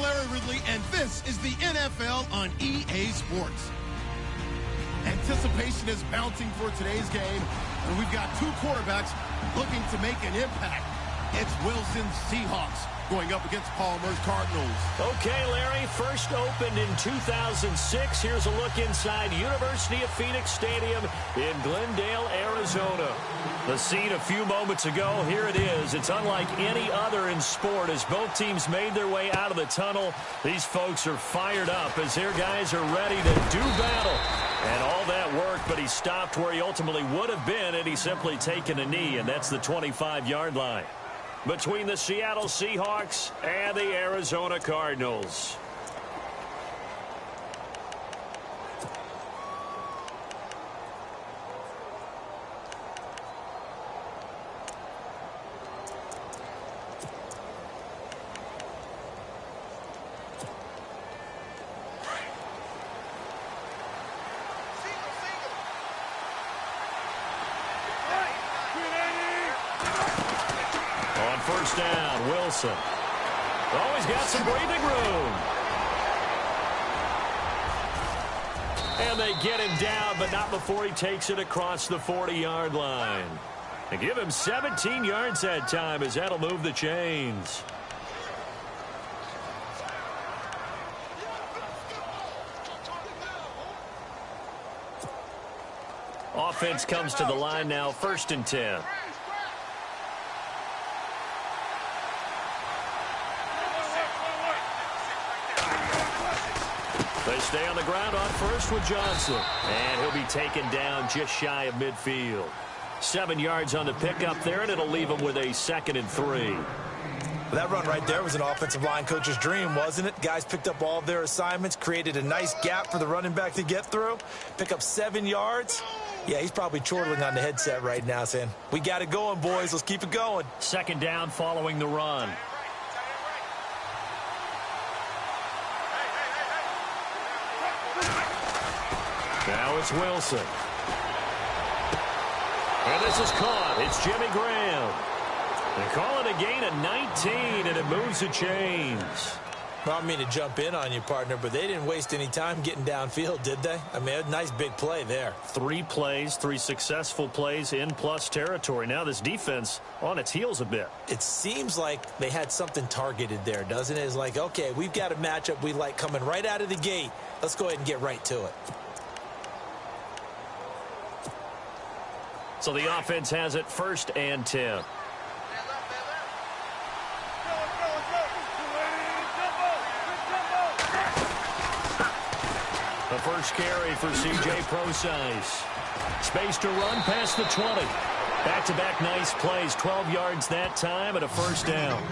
Larry Ridley, and this is the NFL on EA Sports. Anticipation is mounting for today's game, and we've got two quarterbacks looking to make an impact. It's Wilson's Seahawks going up against Palmer's Cardinals. Okay, Larry, first opened in 2006. Here's a look inside University of Phoenix Stadium in Glendale, Arizona. The scene a few moments ago, here it is. It's unlike any other in sport as both teams made their way out of the tunnel. These folks are fired up as their guys are ready to do battle. And all that work, but he stopped where he ultimately would have been had he simply taken a knee, and that's the 25-yard line between the Seattle Seahawks and the Arizona Cardinals. First down, Wilson. Always got some breathing room. And they get him down, but not before he takes it across the 40-yard line. And give him 17 yards that time as that'll move the chains. Offense comes to the line now, 1st and 10. They stay on the ground on first with Johnson. And he'll be taken down just shy of midfield. 7 yards on the pickup there, and it'll leave him with a 2nd and 3. That run right there was an offensive line coach's dream, wasn't it? Guys picked up all of their assignments, created a nice gap for the running back to get through. Pick up 7 yards. Yeah, he's probably chortling on the headset right now saying, we got it going, boys. Let's keep it going. 2nd down following the run. Now it's Wilson. And this is caught. It's Jimmy Graham. They call it a gain of 19, and it moves the chains. Well, I don't mean to jump in on you, partner, but they didn't waste any time getting downfield, did they? I mean, a nice big play there. 3 plays, 3 successful plays in plus territory. Now this defense on its heels a bit. It seems like they had something targeted there, doesn't it? It's like, okay, we've got a matchup we like coming right out of the gate. Let's go ahead and get right to it. So the offense has it 1st and 10. The first carry for C.J. Procise. Space to run past the 20. Back-to-back nice plays. 12 yards that time and a 1st down.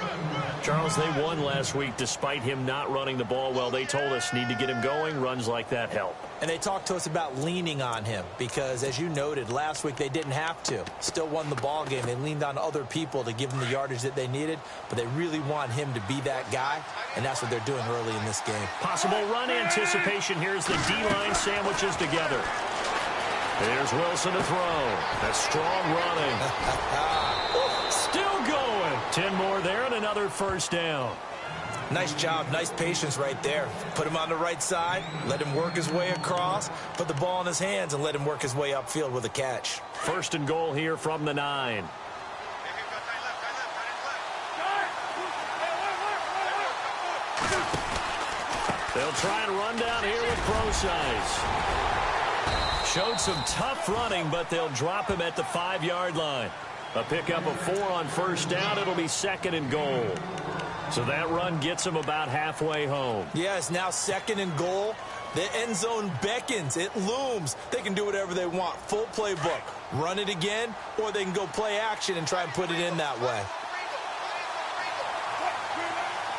Charles, they won last week despite him not running the ball well. They told us need to get him going. Runs like that help. And they talked to us about leaning on him because, as you noted, last week they didn't have to. Still won the ball game. They leaned on other people to give them the yardage that they needed, but they really want him to be that guy, and that's what they're doing early in this game. Possible run anticipation. Here's the D-line sandwiches together. Here's Wilson to throw. That's strong running. Still going. 10 more there and another 1st down. Nice job. Nice patience right there. Put him on the right side. Let him work his way across. Put the ball in his hands and let him work his way upfield with a catch. 1st and goal here from the 9. They'll try and run down here with Procise. Showed some tough running, but they'll drop him at the 5-yard line. A pickup of 4 on 1st down. It'll be 2nd and goal. So that run gets him about halfway home. Yeah, it's now 2nd and goal. The end zone beckons. It looms. They can do whatever they want. Full playbook. Run it again, or they can go play action and try and put it in that way.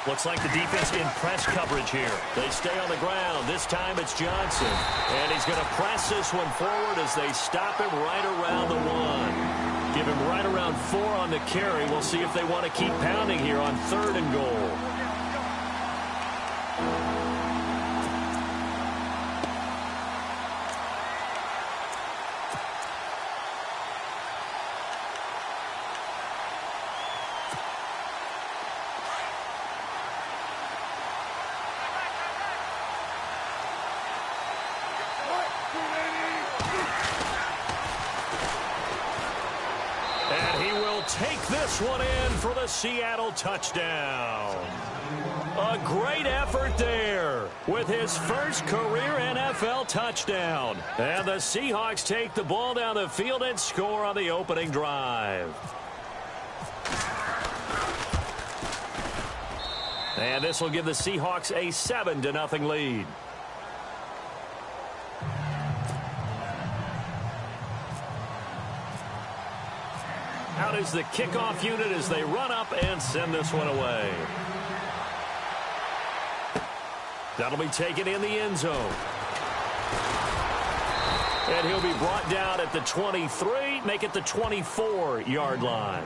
Looks like the defense in press coverage here. They stay on the ground. This time it's Johnson. And he's going to press this one forward as they stop him right around the 1. Give him right around 4 on the carry. We'll see if they want to keep pounding here on 3rd and goal. take this one in for the Seattle touchdown. A great effort there with his first career NFL touchdown. And the Seahawks take the ball down the field and score on the opening drive. And this will give the Seahawks a 7-0 lead. Out is the kickoff unit as they run up and send this one away. That'll be taken in the end zone. And he'll be brought down at the 23, make it the 24-yard line.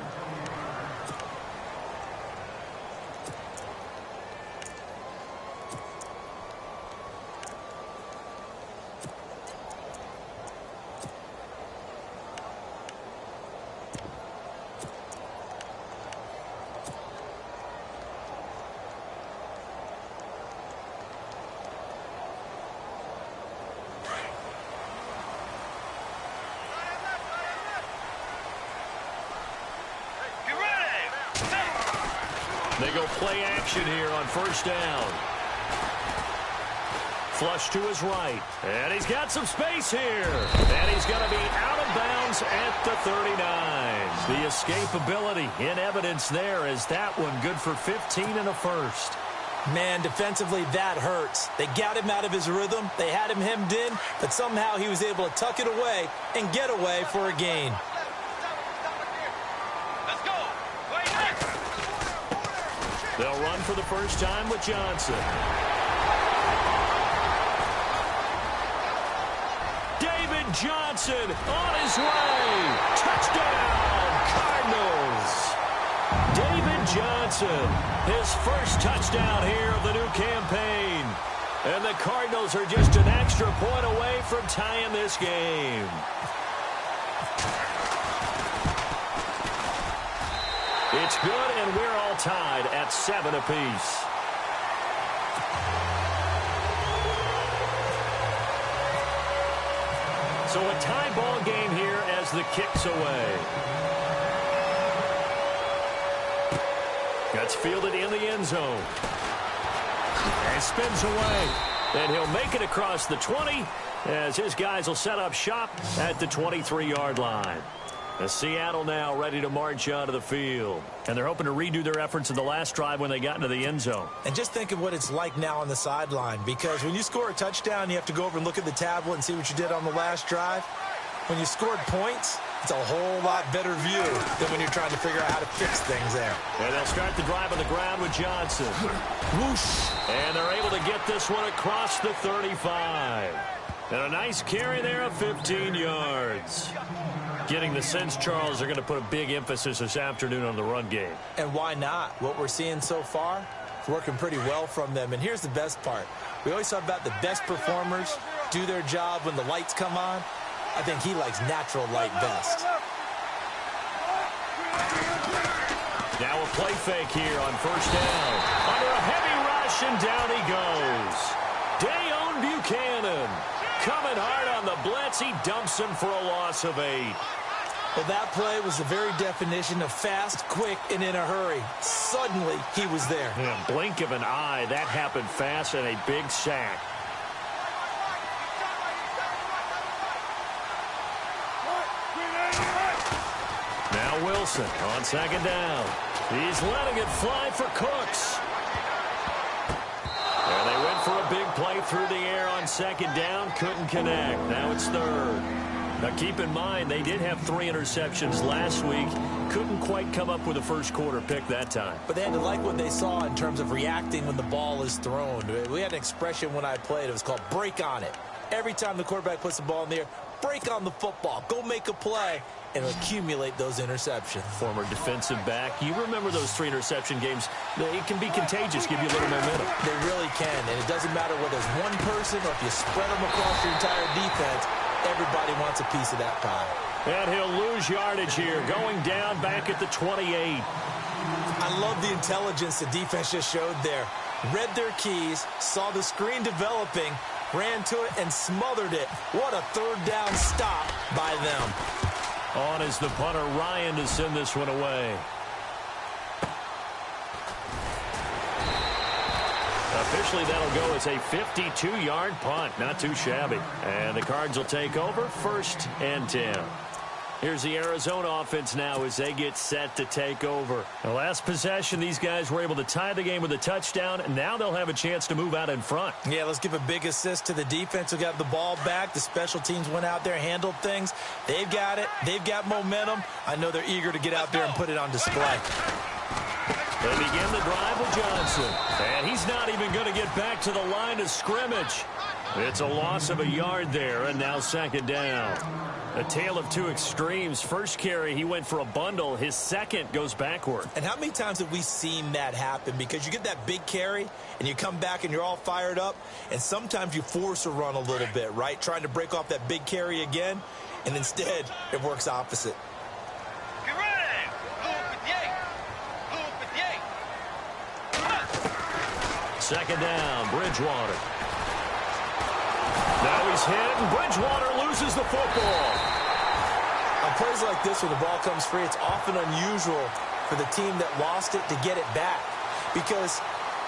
They go play action here on first down. Flush to his right. And he's got some space here. And he's going to be out of bounds at the 39. The escapability in evidence there as that one good for 15 and a first. Man, defensively, that hurts. They got him out of his rhythm. They had him hemmed in, but somehow he was able to tuck it away and get away for a gain. They'll run for the first time with Johnson. David Johnson on his way. Touchdown, Cardinals. David Johnson, his first touchdown here of the new campaign. And the Cardinals are just an extra point away from tying this game. It's good, and we're all tied at 7 apiece. So a tie ball game here as the kick's away. That's fielded in the end zone. And spins away. And he'll make it across the 20 as his guys will set up shop at the 23-yard line. The Seattle now ready to march onto the field. And they're hoping to redo their efforts in the last drive when they got into the end zone. And just think of what it's like now on the sideline, because when you score a touchdown, you have to go over and look at the tablet and see what you did on the last drive. When you scored points, it's a whole lot better view than when you're trying to figure out how to fix things there. And they'll start the drive on the ground with Johnson. Whoosh. And they're able to get this one across the 35. And a nice carry there of 15 yards. Getting the sense, Charles, they're going to put a big emphasis this afternoon on the run game. And why not? What we're seeing so far is working pretty well from them. And here's the best part. We always talk about the best performers do their job when the lights come on. I think he likes natural light best. Now a play fake here on first down. Under a heavy rush, and down he goes. Dayon Buchanan coming hard on the blitz. He dumps him for a loss of 8. Well, that play was the very definition of fast, quick, and in a hurry. Suddenly, he was there. Yeah, blink of an eye. That happened fast and a big sack. Now Wilson on second down. He's letting it fly for Cooks. And they went for a big play through the air on second down. Couldn't connect. Now it's third. Now keep in mind, they did have 3 interceptions last week. Couldn't quite come up with a first quarter pick that time. But they had to like what they saw in terms of reacting when the ball is thrown. We had an expression when I played. It was called break on it. Every time the quarterback puts the ball in the air, break on the football. Go make a play and accumulate those interceptions. Former defensive back. You remember those 3 interception games. It can be contagious, give you a little momentum. They really can, and it doesn't matter whether it's one person or if you spread them across your entire defense. Everybody wants a piece of that pie. And he'll lose yardage here, going down back at the 28. I love the intelligence the defense just showed there. Read their keys, saw the screen developing, ran to it, and smothered it. What a third down stop by them. On is the punter, Ryan, to send this one away. Officially, that'll go as a 52-yard punt. Not too shabby. And the Cards will take over 1st and 10. Here's the Arizona offense now as they get set to take over. The last possession, these guys were able to tie the game with a touchdown, and now they'll have a chance to move out in front. Yeah, let's give a big assist to the defense who got the ball back. The special teams went out there, handled things. They've got it. They've got momentum. I know they're eager to get out there and put it on display. They begin the drive with Johnson. And he's not even going to get back to the line of scrimmage. It's a loss of a yard there, and now 2nd down. A tale of two extremes. First carry, he went for a bundle. His second goes backward. And how many times have we seen that happen? Because you get that big carry, and you come back and you're all fired up, and sometimes you force a run a little bit, right? Trying to break off that big carry again, and instead it works opposite. 2nd down, Bridgewater. Now he's hit, and Bridgewater loses the football. On plays like this where the ball comes free, it's often unusual for the team that lost it to get it back. Because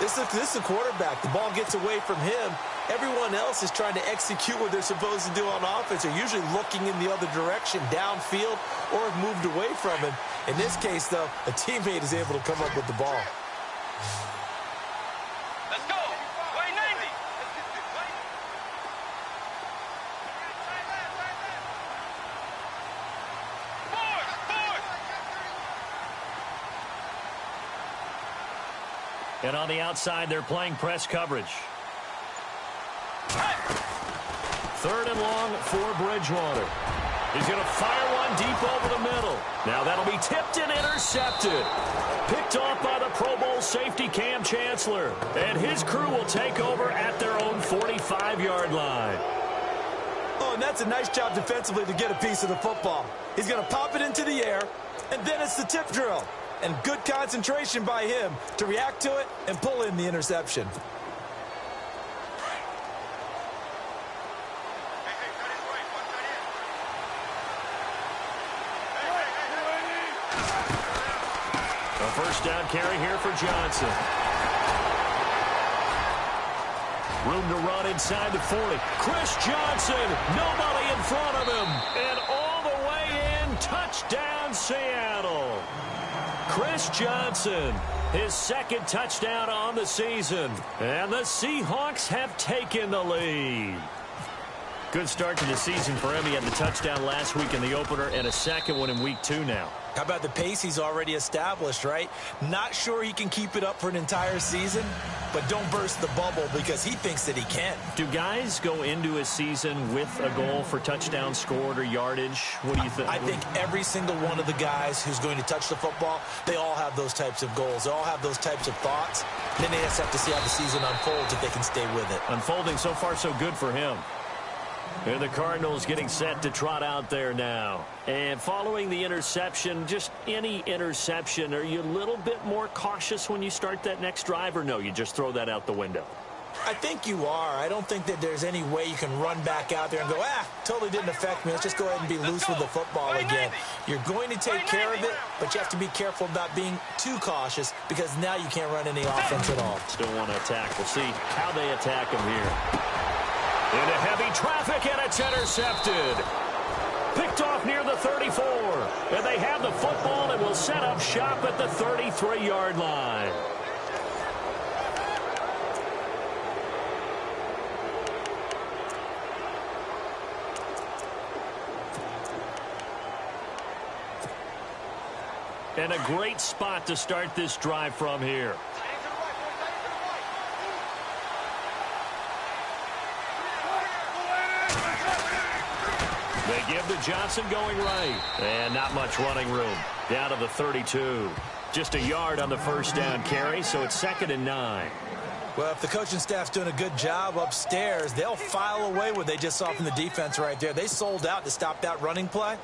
this is a quarterback. The ball gets away from him. Everyone else is trying to execute what they're supposed to do on offense. They're usually looking in the other direction, downfield, or have moved away from him. In this case, though, a teammate is able to come up with the ball. And on the outside, they're playing press coverage. 3rd and long for Bridgewater. He's going to fire one deep over the middle. Now that'll be tipped and intercepted. Picked off by the Pro Bowl safety Cam Chancellor. And his crew will take over at their own 45-yard line. Oh, and that's a nice job defensively to get a piece of the football. He's going to pop it into the air, and then it's the tip drill. And good concentration by him to react to it and pull in the interception. A 1st down carry here for Johnson. Room to run inside the 40. Chris Johnson, nobody in front of him. And all the way in, touchdown Seattle. Chris Johnson, his 2nd touchdown on the season. And the Seahawks have taken the lead. Good start to the season for him. He had the touchdown last week in the opener and a 2nd one in week 2 now. How about the pace he's already established, right? Not sure he can keep it up for an entire season, but don't burst the bubble because he thinks that he can. Do guys go into a season with a goal for touchdown scored or yardage? What do you think? I think every single one of the guys who's going to touch the football, they all have those types of goals. They all have those types of thoughts. Then they just have to see how the season unfolds if they can stay with it. Unfolding so far so good for him. And the Cardinals getting set to trot out there now. And following the interception, just any interception, are you a little bit more cautious when you start that next drive, or no, you just throw that out the window? I think you are. I don't think that there's any way you can run back out there and go, totally didn't affect me. Let's just go ahead and be loose with the football again. You're going to take care of it, but you have to be careful about being too cautious because now you can't run any offense at all. Still want to attack. We'll see how they attack him here. Into heavy traffic, and it's intercepted. Picked off near the 34. And they have the football and will set up shop at the 33-yard line. And a great spot to start this drive from here. They give to Johnson going right. And not much running room. Down to the 32. Just a yard on the 1st down carry, so it's 2nd and 9. Well, if the coaching staff's doing a good job upstairs, they'll file away what they just saw from the defense right there. They sold out to stop that running play.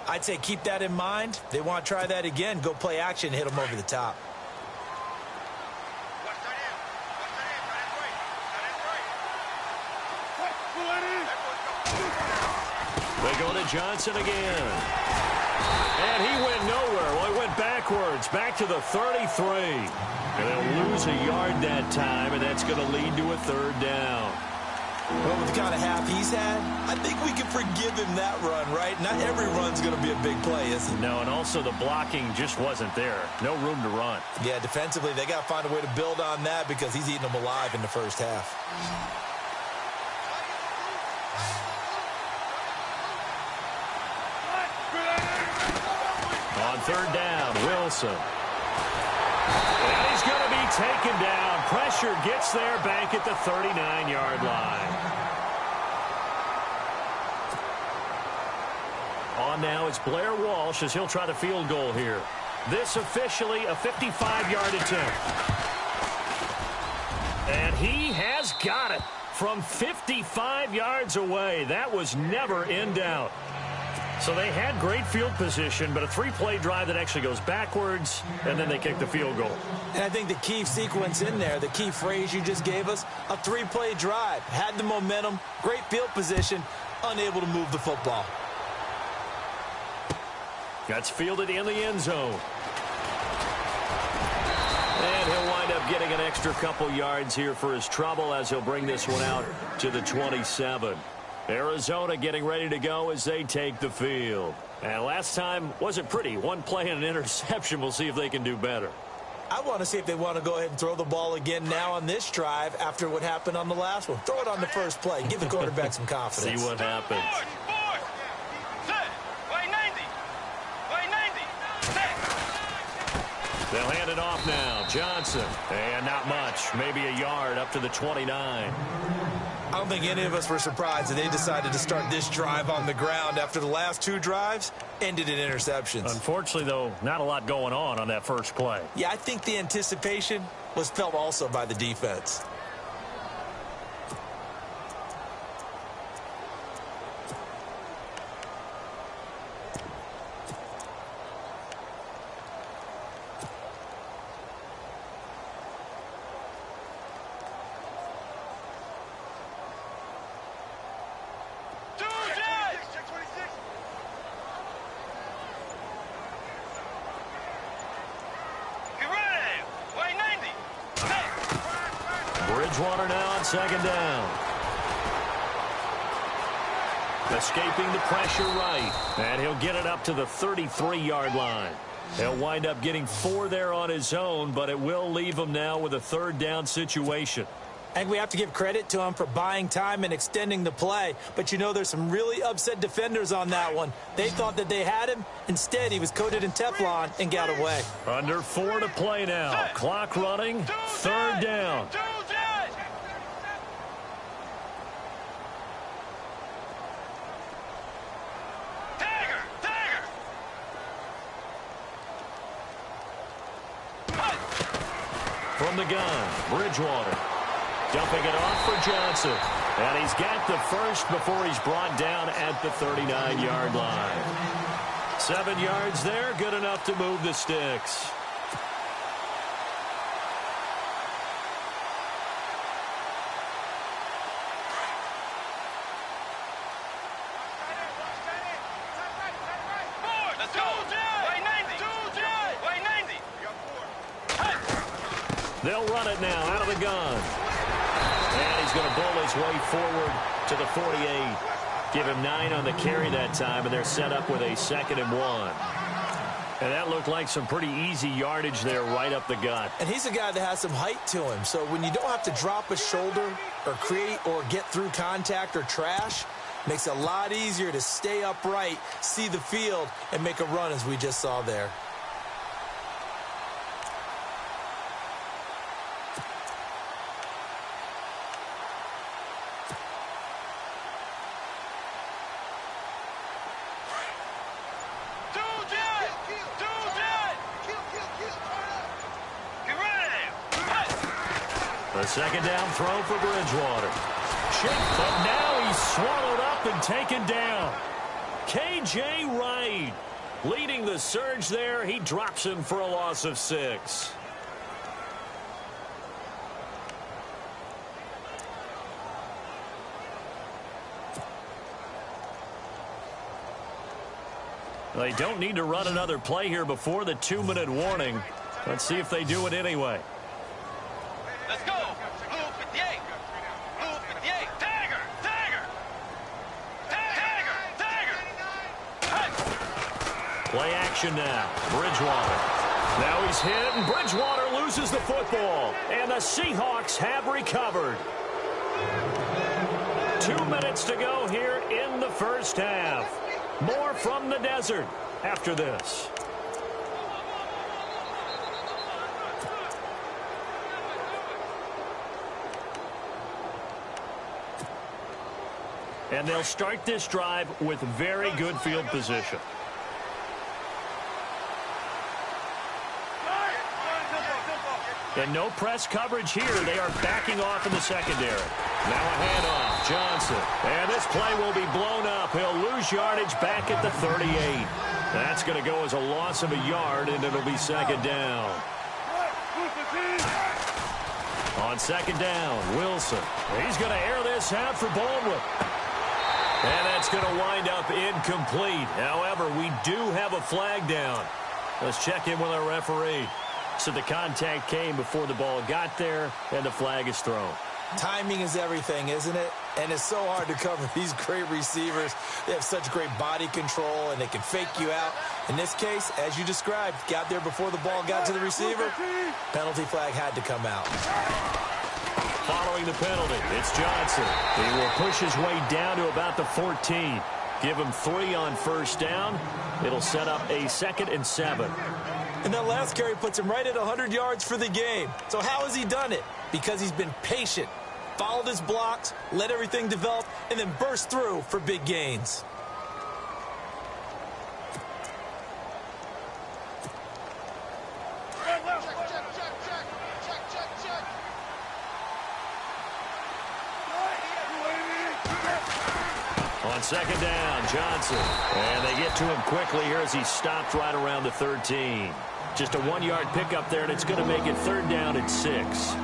I'd say keep that in mind. They want to try that again. Go play action and hit them over the top. They go to Johnson again. And he went nowhere. Well, he went backwards, back to the 33. And they'll lose a yard that time, and that's going to lead to a third down. Well, with the kind of half he's had, I think we can forgive him that run, right? Not every run's going to be a big play, is it? No, and also the blocking just wasn't there. No room to run. Yeah, defensively, they got to find a way to build on that because he's eating them alive in the first half. On third down, Wilson. And he's going to be taken down. Pressure gets there back at the 39-yard line. On now, it's Blair Walsh as he'll try the field goal here. This officially a 55-yard attempt. And he has got it from 55 yards away. That was never in doubt. So they had great field position, but a three-play drive that actually goes backwards, and then they kick the field goal. And I think the key sequence in there, the key phrase you just gave us, a three-play drive. Had the momentum, great field position, unable to move the football. That's fielded in the end zone. And he'll wind up getting an extra couple yards here for his trouble as he'll bring this one out to the 27. Arizona getting ready to go as they take the field. And last time wasn't pretty. One play and an interception. We'll see if they can do better. I want to see if they want to go ahead and throw the ball again now on this drive after what happened on the last one. Throw it on the first play. Give the quarterback some confidence. See what happens. They'll hand it off now. Johnson. And not much. Maybe a yard up to the 29. I don't think any of us were surprised that they decided to start this drive on the ground after the last two drives ended in interceptions. Unfortunately, though, not a lot going on that first play. Yeah, I think the anticipation was felt also by the defense. Bridgewater now on second down. Escaping the pressure right. And he'll get it up to the 33-yard line. He'll wind up getting 4 there on his own, but it will leave him now with a third down situation. I think we have to give credit to him for buying time and extending the play. But, you know, there's some really upset defenders on that one. They thought that they had him. Instead, he was coated in Teflon and got away. Under 4 to play now. Clock running. Third down. From the gun, Bridgewater. Dumping it off for Johnson. And he's got the first before he's brought down at the 39-yard line. 7 yards there, good enough to move the sticks. They'll run it now out of the gun. And he's going to bull his way forward to the 48. Give him 9 on the carry that time, and they're set up with a 2nd and 1. And that looked like some pretty easy yardage there right up the gut. And he's a guy that has some height to him. So when you don't have to drop a shoulder or create or get through contact or trash, makes it a lot easier to stay upright, see the field, and make a run as we just saw there. The second down throw for Bridgewater. Chipped, but now he's swallowed up and taken down. K.J. Wright leading the surge there. He drops him for a loss of 6. They don't need to run another play here before the 2-minute warning. Let's see if they do it anyway. Let's go. Blue 58. Blue 58. Dagger. Dagger. Dagger. Dagger. Play action now. Bridgewater. Now he's hit, and Bridgewater loses the football. And the Seahawks have recovered. 2 minutes to go here in the first half. More from the desert after this. And they'll start this drive with very good field position. And no press coverage here. They are backing off in the secondary. Now a handoff. Johnson. And this play will be blown up. He'll lose yardage back at the 38. That's going to go as a loss of a yard, and it'll be second down. On second down, Wilson. He's going to air this out for Baldwin. And that's going to wind up incomplete. However, we do have a flag down. Let's check in with our referee. So the contact came before the ball got there, and the flag is thrown. Timing is everything, isn't it? And it's so hard to cover these great receivers. They have such great body control, and they can fake you out. In this case, as you described, got there before the ball got to the receiver. Penalty flag had to come out. Following the penalty, it's Johnson. He will push his way down to about the 14. Give him 3 on first down. It'll set up a 2nd and 7. And that last carry puts him right at 100 yards for the game. So how has he done it? Because he's been patient, followed his blocks, let everything develop, and then burst through for big gains. On second down, Johnson. And they get to him quickly here as he stopped right around the 13. Just a 1-yard pickup there, and it's going to make it 3rd down and 6.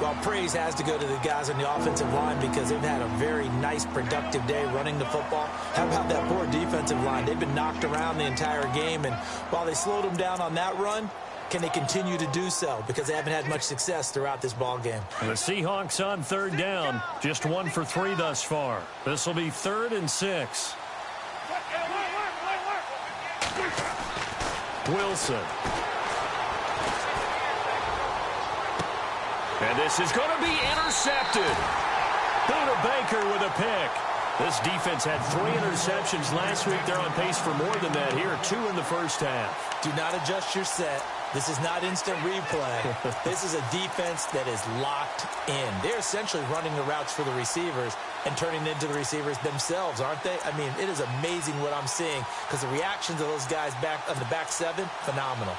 Well, praise has to go to the guys on the offensive line because they've had a very nice, productive day running the football. How about that poor defensive line? They've been knocked around the entire game, and while they slowed them down on that run, can they continue to do so? Because they haven't had much success throughout this ball game. The Seahawks on 3rd down, just 1 for 3 thus far. This will be 3rd and 6. Wilson. And this is going to be intercepted. Buda Baker with a pick. This defense had 3 interceptions last week. They're on pace for more than that here. 2 in the first half. Do not adjust your set. This is not instant replay. This is a defense that is locked in. They're essentially running the routes for the receivers and turning into the receivers themselves, aren't they? I mean, it is amazing what I'm seeing because the reactions of those guys back on the back 7, phenomenal.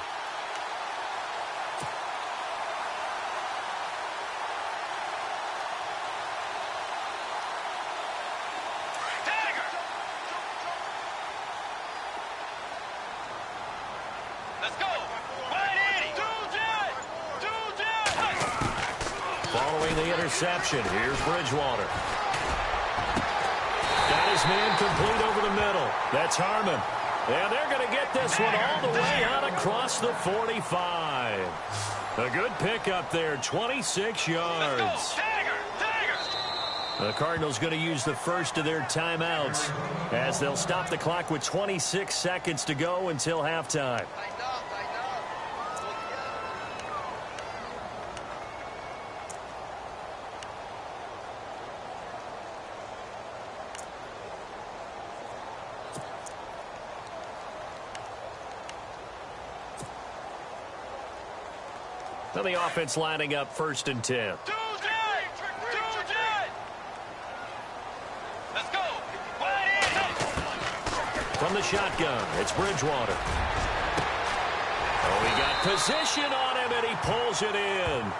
Interception. Here's Bridgewater. Got his man complete over the middle. That's Harmon. And they're going to get this one all the way out across the 45. A good pickup there, 26 yards. The Cardinals going to use the first of their timeouts as they'll stop the clock with 26 seconds to go until halftime. So the offense lining up 1st and 10. Let's go. From the shotgun, it's Bridgewater. Oh, he got position on him, and he pulls it in.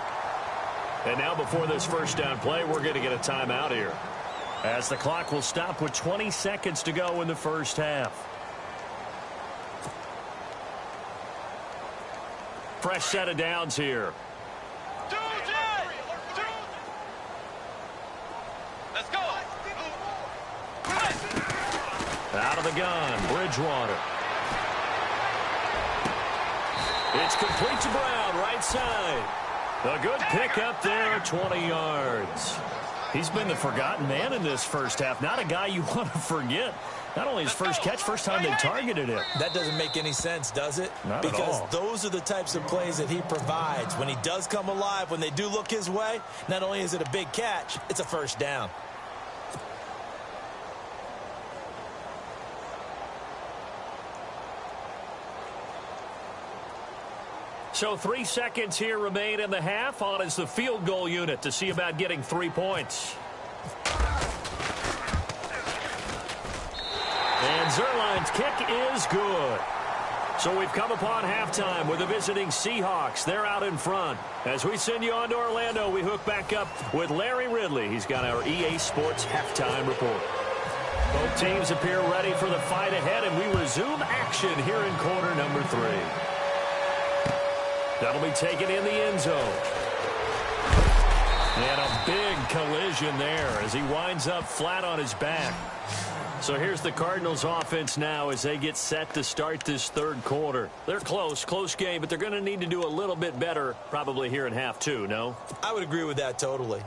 And now before this first down play, we're going to get a timeout here, as the clock will stop with 20 seconds to go in the first half. Fresh set of downs here. Let's go. Out of the gun, Bridgewater. It's complete to Brown, right side. A good pickup there, 20 yards. He's been the forgotten man in this first half. Not a guy you want to forget. Not only his first catch, first time they targeted him. That doesn't make any sense, does it? Not because at all. Those are the types of plays that he provides. When he does come alive, when they do look his way, not only is it a big catch, it's a first down. So 3 seconds here remain in the half. On is the field goal unit to see about getting 3 points. And Zerline's kick is good. So we've come upon halftime with the visiting Seahawks. They're out in front. As we send you on to Orlando, we hook back up with Larry Ridley. He's got our EA Sports halftime report. Both teams appear ready for the fight ahead, and we resume action here in quarter number 3. That'll be taken in the end zone. And a big collision there as he winds up flat on his back. So here's the Cardinals offense now as they get set to start this third quarter. They're close game, but they're going to need to do a little bit better probably here in half 2, no? I would agree with that totally.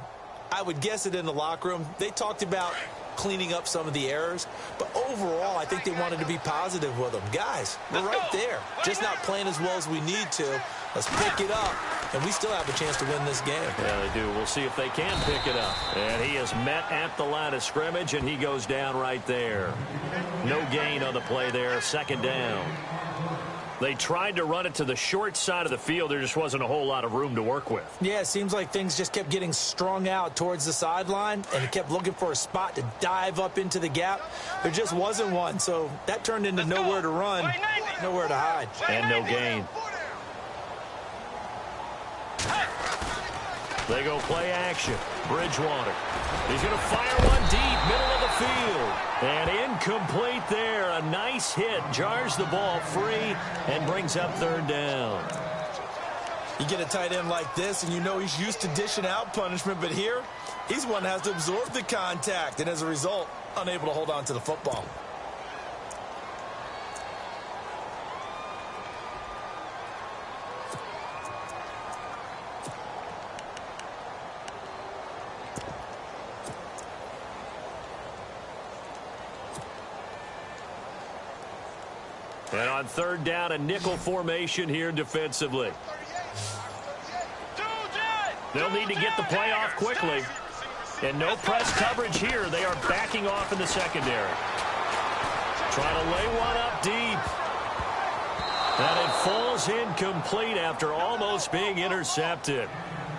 I would guess it in the locker room. They talked about cleaning up some of the errors, but overall, I think they wanted to be positive with them. Guys, we're right there. Just not playing as well as we need to. Let's pick it up, and we still have a chance to win this game. Yeah, they do. We'll see if they can pick it up. And he is met at the line of scrimmage, and he goes down right there. No gain on the play there. Second down. They tried to run it to the short side of the field. There just wasn't a whole lot of room to work with. Yeah, it seems like things just kept getting strung out towards the sideline, and he kept looking for a spot to dive up into the gap. There just wasn't one, so that turned into nowhere to run, nowhere to hide. And no gain. They go play action. Bridgewater. He's going to fire one deep, middle of the field. And incomplete there. A nice hit. Jars the ball free and brings up third down. You get a tight end like this, and you know he's used to dishing out punishment, but here, he's one that has to absorb the contact, and as a result, unable to hold on to the football. And on third down, a nickel formation here defensively. They'll need to get the play off quickly. And no press coverage here. They are backing off in the secondary. Trying to lay one up deep. And it falls incomplete after almost being intercepted.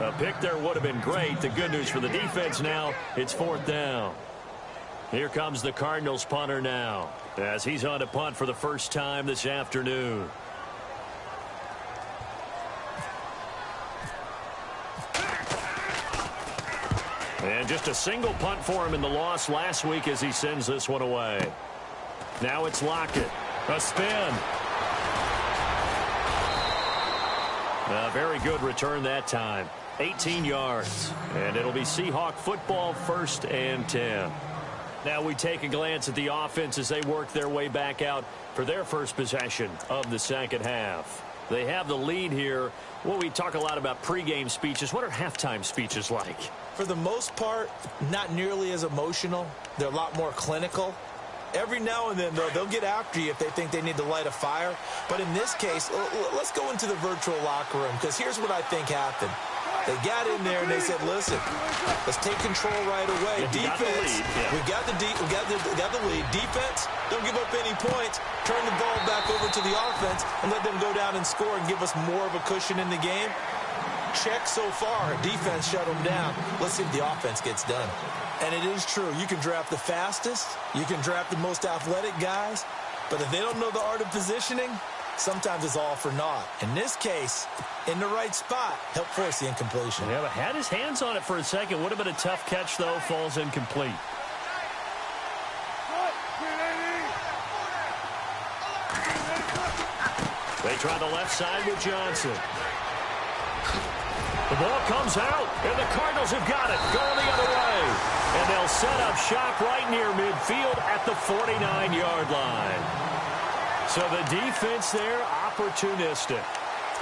A pick there would have been great. The good news for the defense now, it's fourth down. Here comes the Cardinals punter now, as he's on to punt for the first time this afternoon. And just a single punt for him in the loss last week as he sends this one away. Now it's Lockett. A spin. A very good return that time. 18 yards. And it'll be Seahawk football, 1st and 10. Now we take a glance at the offense as they work their way back out for their first possession of the second half. They have the lead here. Well, we talk a lot about pregame speeches. What are halftime speeches like? For the most part, not nearly as emotional. They're a lot more clinical. Every now and then, though, they'll get after you if they think they need to light a fire. But in this case, let's go into the virtual locker room, because here's what I think happened. They got in there and they said, listen, let's take control right away. Defense, we got the lead. Defense, don't give up any points. Turn the ball back over to the offense and let them go down and score and give us more of a cushion in the game. Check so far. Defense shut them down. Let's see if the offense gets done. And it is true. You can draft the fastest. You can draft the most athletic guys. But if they don't know the art of positioning, sometimes it's all for naught. In this case, in the right spot, help force the incompletion. Yeah, but had his hands on it for a second. Would have been a tough catch, though. Falls incomplete. They try the left side with Johnson. The ball comes out, and the Cardinals have got it. Going the other way. And they'll set up shop right near midfield at the 49-yard line. So the defense there, opportunistic.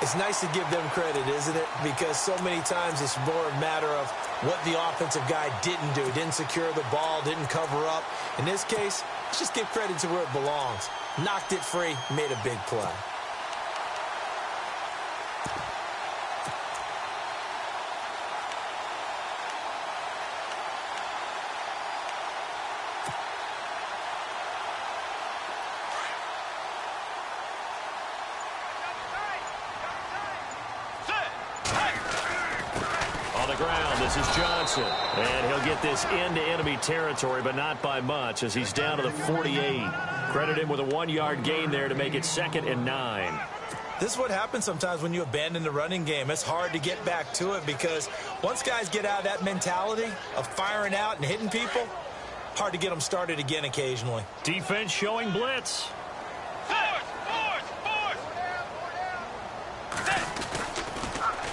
It's nice to give them credit, isn't it? Because so many times it's more a matter of what the offensive guy didn't do. Didn't secure the ball, didn't cover up. In this case, let's just give credit to where it belongs. Knocked it free, made a big play. This is Johnson, and he'll get this into enemy territory, but not by much as he's down to the 48. Credit him with a 1-yard gain there to make it 2nd and 9. This is what happens sometimes when you abandon the running game. It's hard to get back to it because once guys get out of that mentality of firing out and hitting people, hard to get them started again occasionally. Defense showing blitz.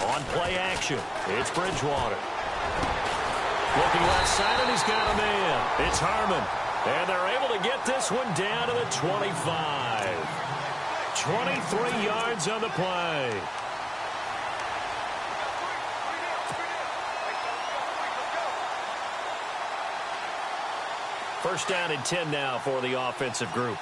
On play action, it's Bridgewater. Looking left side, and he's got a man. It's Harmon. And they're able to get this one down to the 25. 23 yards on the play. First down and 10 now for the offensive group.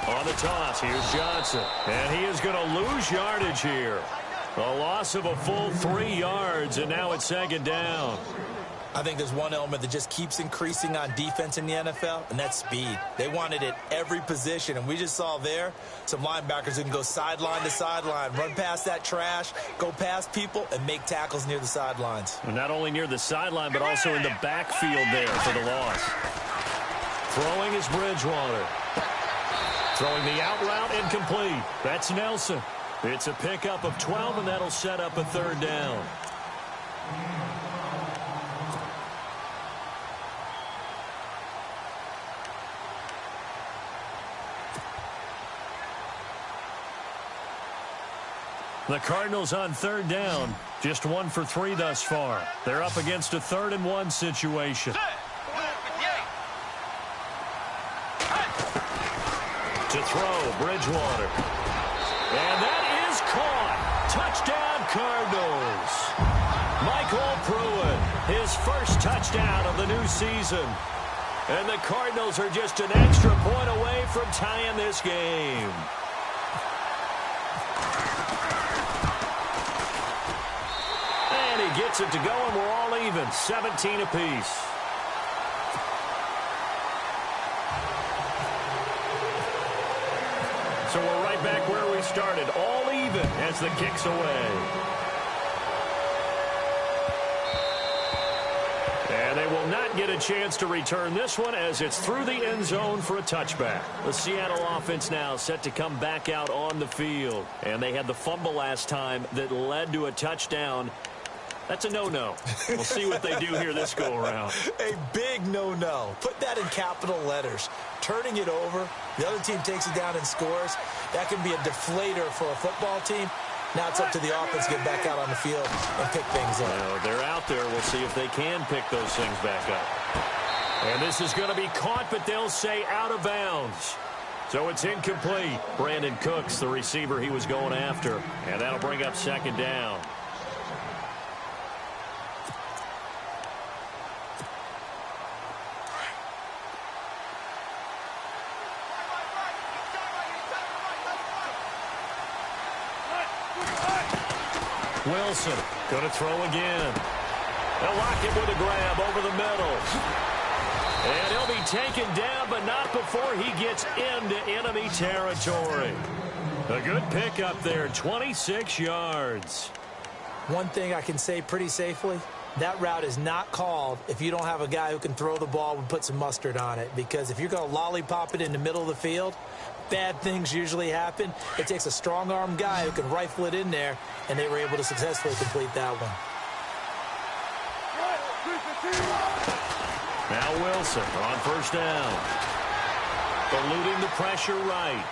On the toss, here's Johnson. And he is going to lose yardage here. A loss of a full 3 yards, and now it's 2nd down. I think there's one element that just keeps increasing on defense in the NFL, and that's speed. They want it at every position, and we just saw there some linebackers who can go sideline to sideline, run past that trash, go past people, and make tackles near the sidelines. And not only near the sideline, but also in the backfield there for the loss. Throwing is Bridgewater. Throwing the out route incomplete. That's Nelson. It's a pickup of 12, and that'll set up a 3rd down. The Cardinals on 3rd down. Just 1 for 3 thus far. They're up against a 3rd and 1 situation. To throw, Bridgewater. And that is caught. Touchdown, Cardinals. Michael Pruitt, his first touchdown of the new season. And the Cardinals are just an extra point away from tying this game. And he gets it to go, and we're all even, 17 apiece. So we're right back where we started, all even as the kick's away. And they will not get a chance to return this one as it's through the end zone for a touchback. The Seattle offense now set to come back out on the field. And they had the fumble last time that led to a touchdown. That's a no-no. We'll see what they do here this go-around. A big no-no. Put that in capital letters. Turning it over, the other team takes it down and scores. That can be a deflator for a football team. Now it's up to the offense to get back out on the field and pick things up. Well, they're out there. We'll see if they can pick those things back up. And this is going to be caught, but they'll say out of bounds. So it's incomplete. Brandon Cooks, the receiver he was going after. And that'll bring up 2nd down. Wilson going to throw again. They'll lock him with a grab over the middle. And he'll be taken down, but not before he gets into enemy territory. A good pickup there, 26 yards. One thing I can say pretty safely, that route is not called if you don't have a guy who can throw the ball and put some mustard on it. Because if you're going to lollipop it in the middle of the field, bad things usually happen. It takes a strong-arm guy who can rifle it in there, and they were able to successfully complete that one. Now Wilson on first down. Eluding the pressure right.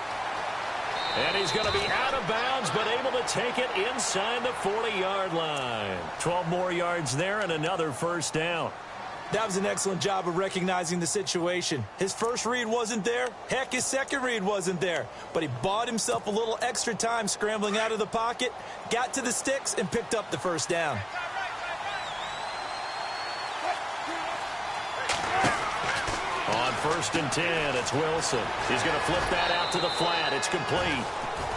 And he's going to be out of bounds, but able to take it inside the 40-yard line. 12 more yards there and another first down. That was an excellent job of recognizing the situation. His first read wasn't there. Heck, his second read wasn't there. But he bought himself a little extra time scrambling out of the pocket, got to the sticks, and picked up the first down. On first and 10, it's Wilson. He's going to flip that out to the flat. It's complete.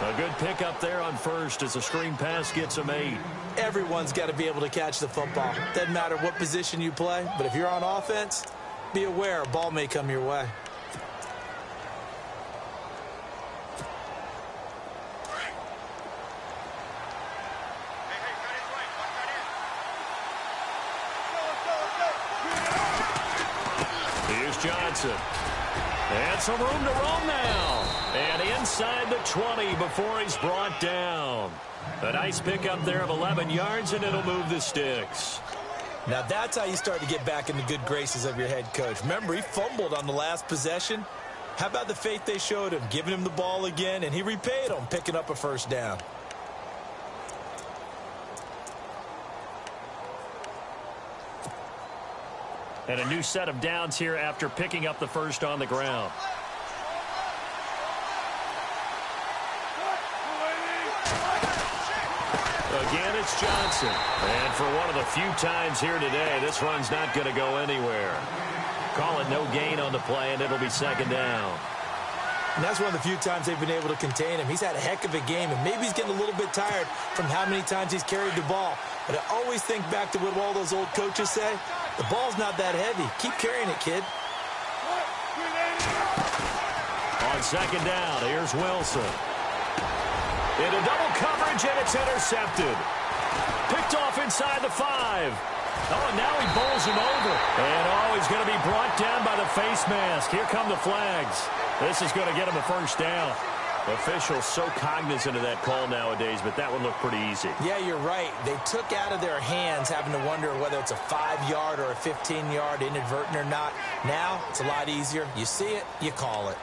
A good pickup there on first as a screen pass gets him 8. Everyone's got to be able to catch the football. Doesn't matter what position you play, but if you're on offense, be aware a ball may come your way. Here's Johnson. And some room to roam now. And inside the 20 before he's brought down. A nice pickup there of 11 yards, and it'll move the sticks. Now that's how you start to get back in the good graces of your head coach. Remember, he fumbled on the last possession. How about the faith they showed him, giving him the ball again, and he repaid them, picking up a first down. And a new set of downs here after picking up the first on the ground. Again, it's Johnson. And for one of the few times here today, this run's not going to go anywhere. Call it no gain on the play, and it'll be second down. And that's one of the few times they've been able to contain him. He's had a heck of a game, and maybe he's getting a little bit tired from how many times he's carried the ball. But I always think back to what all those old coaches say. The ball's not that heavy. Keep carrying it, kid. On second down, here's Wilson. Into double coverage, and it's intercepted. Picked off inside the 5. Oh, and now he bowls him over. And, oh, he's going to be brought down by the face mask. Here come the flags. This is going to get him a first down. Officials so cognizant of that call nowadays, but that would look pretty easy. Yeah, you're right. They took out of their hands having to wonder whether it's a 5-yard or a 15-yard inadvertent or not. Now, it's a lot easier. You see it, you call it.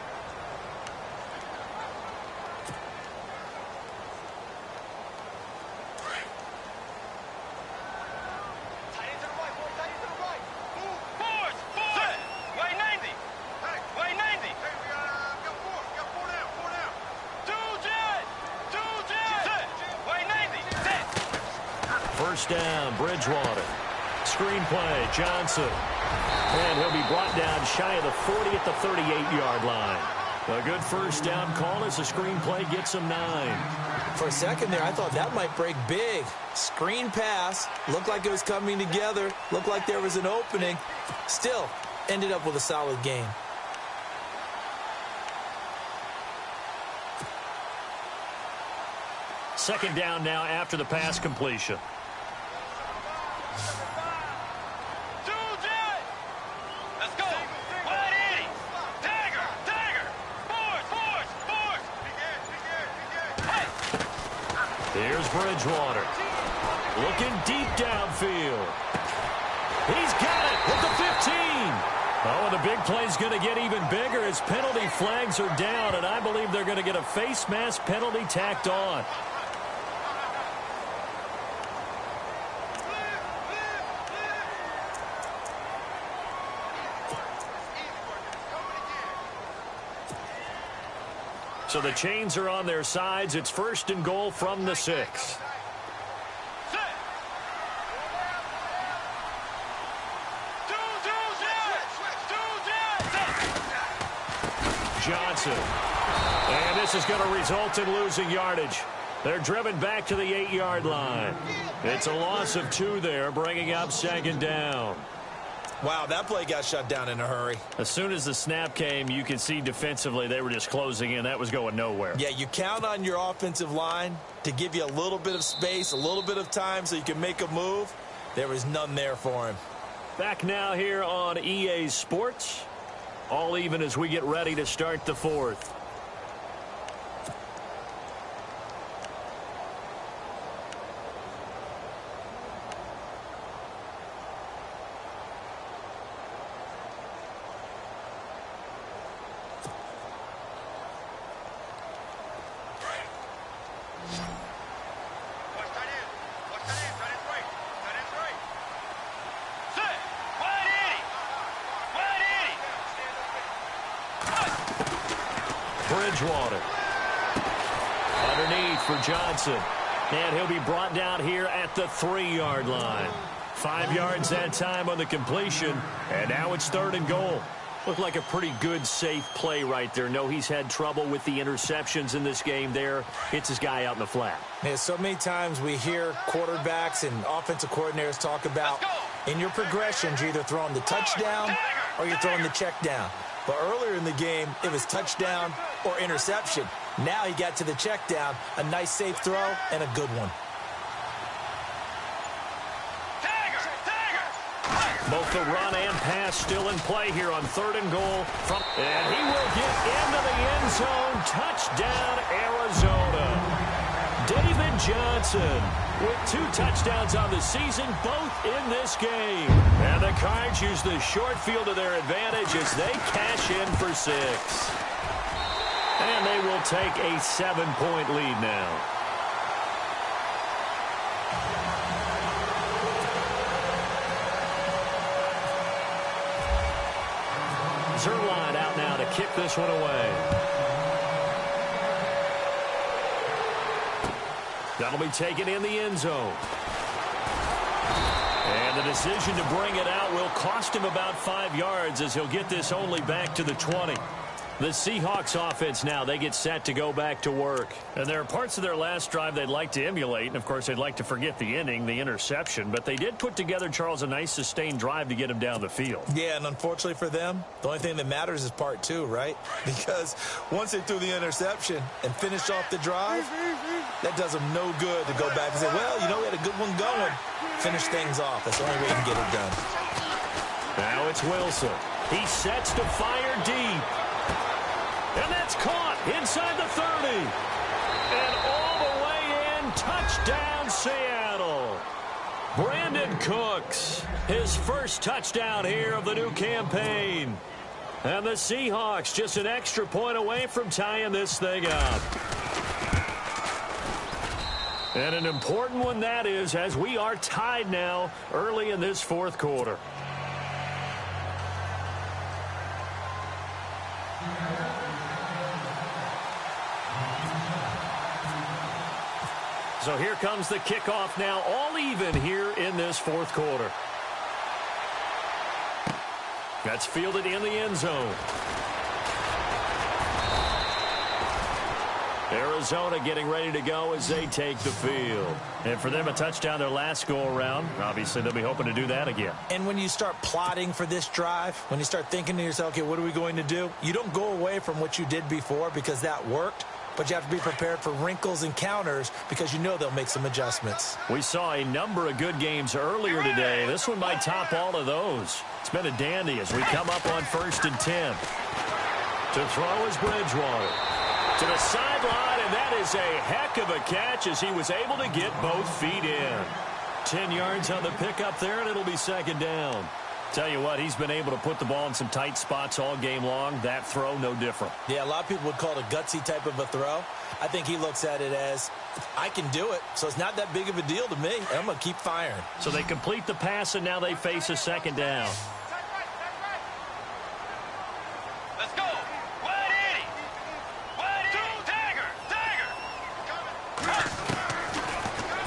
First down, Bridgewater. Screen play, Johnson. And he'll be brought down shy of the 40 at the 38-yard line. A good first down call as the screen play gets him 9. For a second there, I thought that might break big. Screen pass. Looked like it was coming together. Looked like there was an opening. Still, ended up with a solid game. Second down now after the pass completion. Let's go. 180. Dagger. Dagger. Force. Hey. Here's Bridgewater. Looking deep downfield. He's got it with the 15. Oh, and the big play's going to get even bigger as penalty flags are down, and I believe they're going to get a face mask penalty tacked on. So the chains are on their sides. It's first and goal from the 6. Johnson. And this is going to result in losing yardage. They're driven back to the 8-yard line. It's a loss of 2 there, bringing up second down. Wow, that play got shut down in a hurry. As soon as the snap came, you could see defensively they were just closing in. That was going nowhere. Yeah, you count on your offensive line to give you a little bit of space, a little bit of time so you can make a move. There was none there for him. Back now here on EA Sports. All even as we get ready to start the 4th. Bridgewater. Underneath for Johnson. And he'll be brought down here at the 3-yard line. 5 yards that time on the completion. And now it's 3rd and goal. Looked like a pretty good, safe play right there. No, he's had trouble with the interceptions in this game there. Hits his guy out in the flat. Yeah, so many times we hear quarterbacks and offensive coordinators talk about in your progressions, you're either throwing the touchdown or you're throwing the check down. But earlier in the game, it was touchdown or interception. Now he got to the check down, a nice safe throw, and a good one. Both the run and pass still in play here on 3rd and goal. And he will get into the end zone. Touchdown, Arizona. David Johnson with 2 touchdowns on the season, both in this game. And the Cards use the short field to their advantage as they cash in for 6. And they will take a 7-point lead now. Zerline out now to kick this one away. That'll be taken in the end zone. And the decision to bring it out will cost him about 5 yards as he'll get this only back to the 20. The Seahawks offense now, they get set to go back to work. And there are parts of their last drive they'd like to emulate. And, of course, they'd like to forget the inning, the interception. But they did put together, Charles, a nice sustained drive to get him down the field. Yeah, and unfortunately for them, the only thing that matters is part 2, right? Because once they threw the interception and finished off the drive, that does them no good to go back and say, well, you know, we had a good one going. Finish things off. That's the only way you can get it done. Now it's Wilson. He sets to fire deep. And that's caught inside the 30. And all the way in, touchdown Seattle. Brandon Cooks, his first touchdown here of the new campaign. And the Seahawks just an extra point away from tying this thing up. And an important one that is, as we are tied now early in this 4th quarter. So here comes the kickoff now, all even here in this 4th quarter. That's fielded in the end zone. Arizona getting ready to go as they take the field. And for them, a touchdown their last go-around. Obviously, they'll be hoping to do that again. And when you start plotting for this drive, when you start thinking to yourself, okay, what are we going to do? You don't go away from what you did before because that worked. But you have to be prepared for wrinkles and counters because you know they'll make some adjustments. We saw a number of good games earlier today. This one might top all of those. It's been a dandy as we come up on 1st and 10. To throw is Bridgewater. To the sideline, and that is a heck of a catch as he was able to get both feet in. 10 yards on the pickup there, and it'll be 2nd down. Tell you what, he's been able to put the ball in some tight spots all game long. That throw, no different. Yeah, a lot of people would call it a gutsy type of a throw. I think he looks at it as, I can do it, so it's not that big of a deal to me, and I'm going to keep firing. So they complete the pass, and now they face a 2nd down. Let's go. Wide 80. Wide 80. Dagger.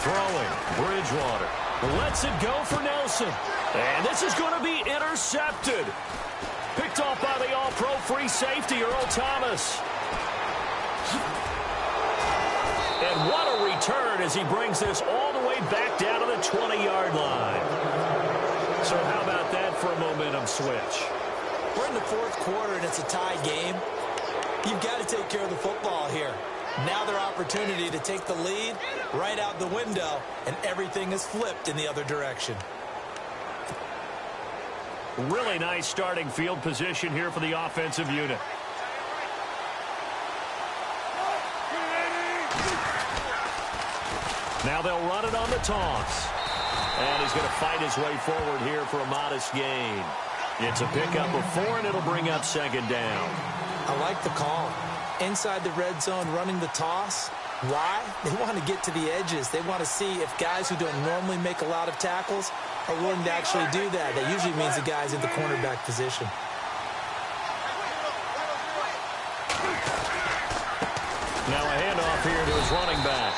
Throwing, Bridgewater. Lets it go for Nelson. And this is going to be intercepted. Picked off by the all-pro free safety, Earl Thomas. And what a return as he brings this all the way back down to the 20-yard line. So how about that for a momentum switch? We're in the 4th quarter, and it's a tie game. You've got to take care of the football here. Now their opportunity to take the lead right out the window, and everything is flipped in the other direction. Really nice starting field position here for the offensive unit. Now they'll run it on the toss. And he's going to fight his way forward here for a modest gain. It's a pickup of 4, and it'll bring up 2nd down. I like the call. Inside the red zone, running the toss. Why? They want to get to the edges. They want to see if guys who don't normally make a lot of tackles are willing to actually do that. That usually means the guy's in the cornerback position. here to his running back.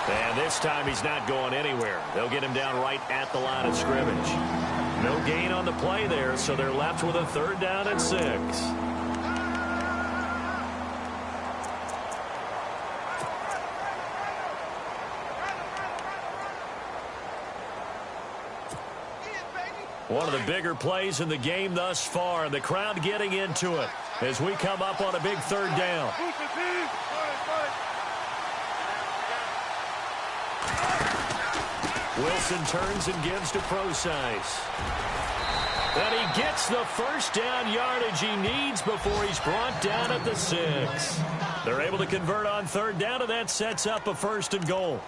And this time he's not going anywhere. They'll get him down right at the line of scrimmage. No gain on the play there, so they're left with a 3rd down and 6. One of the bigger plays in the game thus far. The crowd getting into it as we come up on a big 3rd down. Wilson turns and gives to Procise. And he gets the 1st down yardage he needs before he's brought down at the 6. They're able to convert on 3rd down, and that sets up a 1st and goal.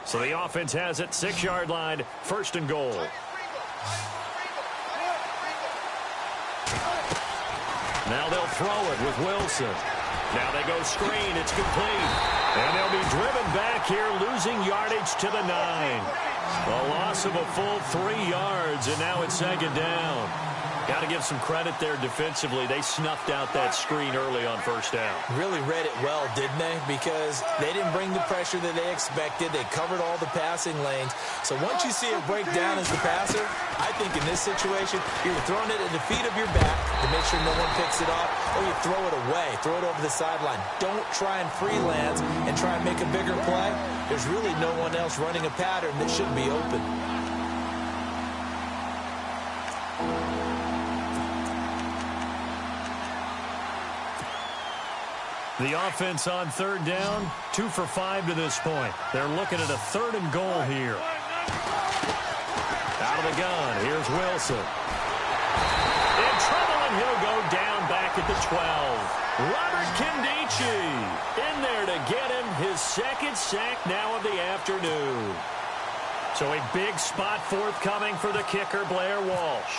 So the offense has it, 6-yard line, 1st and goal. Now they'll throw it with Wilson. Now they go screen. It's complete. And they'll be driven back here, losing yardage to the 9. A loss of a full 3 yards, and now it's 2nd down. Got to give some credit there defensively. They snuffed out that screen early on 1st down. Really read it well, didn't they? Because they didn't bring the pressure that they expected. They covered all the passing lanes. So once you see it break down as the passer, I think in this situation, you're throwing it at the feet of your back to make sure no one picks it off, or you throw it away, throw it over the sideline. Don't try and freelance and try and make a bigger play. There's really no one else running a pattern that should be open. The offense on 3rd down, 2 for 5 to this point. They're looking at a 3rd and goal here. Out of the gun, here's Wilson. In trouble, and he'll go down back at the 12. Robert Kindici in there to get him his 2nd sack now of the afternoon. So a big spot forthcoming for the kicker, Blair Walsh.